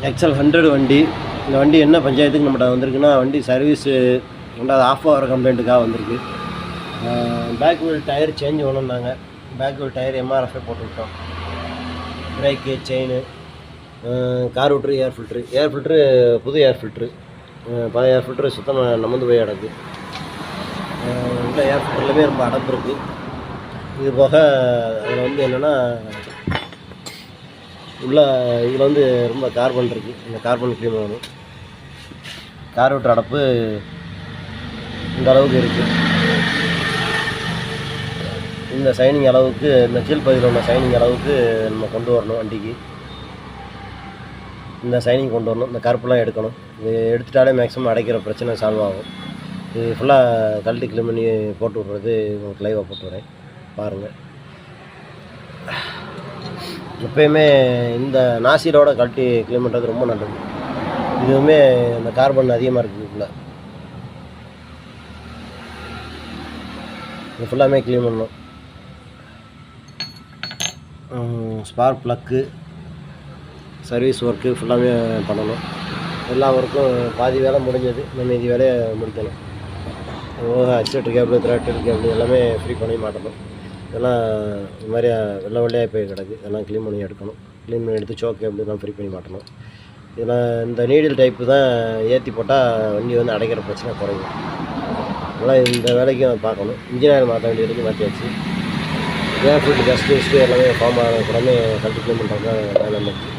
XL 100 வண்டி. இந்த வண்டி என்ன பஞ்சாயத்துக்கு நம்மகிட்ட வந்திருக்குன்னா, வண்டி சர்வீஸு 2வது ஆஃப் ஆகிற கம்ப்ளைண்ட்டுக்காக வந்திருக்கு. பேக் வீல் டயர் சேஞ்ச் பண்ணணுன்னாங்க. பேக் வீல் டயர் எம்ஆர்எஃப்ஏ போட்டுவிட்டோம். Brake, chain, carburettor, air filter புது ஏர் ஃபில்ட்ரு. பழைய ஏர் ஃபில்ட்ரு சுத்தமாக நமந்து போய் கிடக்கு. உள்ள ஏர் ஃபில்டர்லையுமே ரொம்ப அடப்பு இருக்குது. இது போக அதில் வந்து என்னென்னா, உள்ள இதில் வந்து ரொம்ப கார்பன் இருக்குது. இந்த கார்பன் க்ளீன் பண்ணணும். கார்பூரேட்டர் அடப்பு இந்த அளவுக்கு இருக்குது. இந்த சைனிங் அளவுக்கு, இந்த கீழ்ப்பகுதியில் உள்ள சைனிங் அளவுக்கு நம்ம கொண்டு வரணும் வண்டிக்கு. இந்த சைனிங் கொண்டு வரணும். இந்த கருப்பெல்லாம் எடுக்கணும். இது எடுத்துட்டாலே மேக்ஸிமம் அடைக்கிற பிரச்சனை சால்வ் ஆகும். இது ஃபுல்லாக கழட்டி க்ளீன் பண்ணி போட்டு விட்றது உங்களுக்கு லைவாக போட்டு வரேன் பாருங்கள். எப்போயுமே இந்த நாசிலோட கழட்டி க்ளீன் பண்ணுறது ரொம்ப நல்லது. இதுவுமே இந்த கார்பன் அதிகமாக இருக்குது. இதுக்குள்ள இது ஃபுல்லாமே க்ளீன் பண்ணணும். ஸ்பார்க் ப்ளக்கு, சர்வீஸ் ஒர்க்கு ஃபுல்லாமே பண்ணணும். எல்லா ஒர்க்கும் பாதி வேலை முடிஞ்சது. நம்ம இது வேலையை முடிக்கணும். அக்சிலேட்டர் கேபிள், த்ராட்டில் கேபிள் எல்லாமே ஃப்ரீ பண்ணி மாட்டணும். இதெல்லாம் இது மாதிரி வெள்ளை வெள்ளையாக போய் கிடக்கு. இதெல்லாம் க்ளீன் பண்ணி எடுக்கணும். க்ளீன் பண்ணி எடுத்து சோக் கேபிள் எல்லாம் ஃப்ரீ பண்ணி மாட்டணும். இதெல்லாம் இந்த நீடில் டைப்பு தான் ஏற்றி போட்டால் வண்டி வந்து அடைக்கிற பிரச்சனை குறையும். அதனால் இந்த வேலைக்கும் பார்க்கணும். இன்ஜின் ஆயில் மாற்ற வேண்டியதுக்கு மாற்றியாச்சு. ஏர் ஃபில்ட்ரு, டஸ்ட்டு எல்லாமே ஃபார்ம் ஆகிற கூடமே கழட்டி க்ளீன் பண்ணுறது தான் வேலை இருக்குது.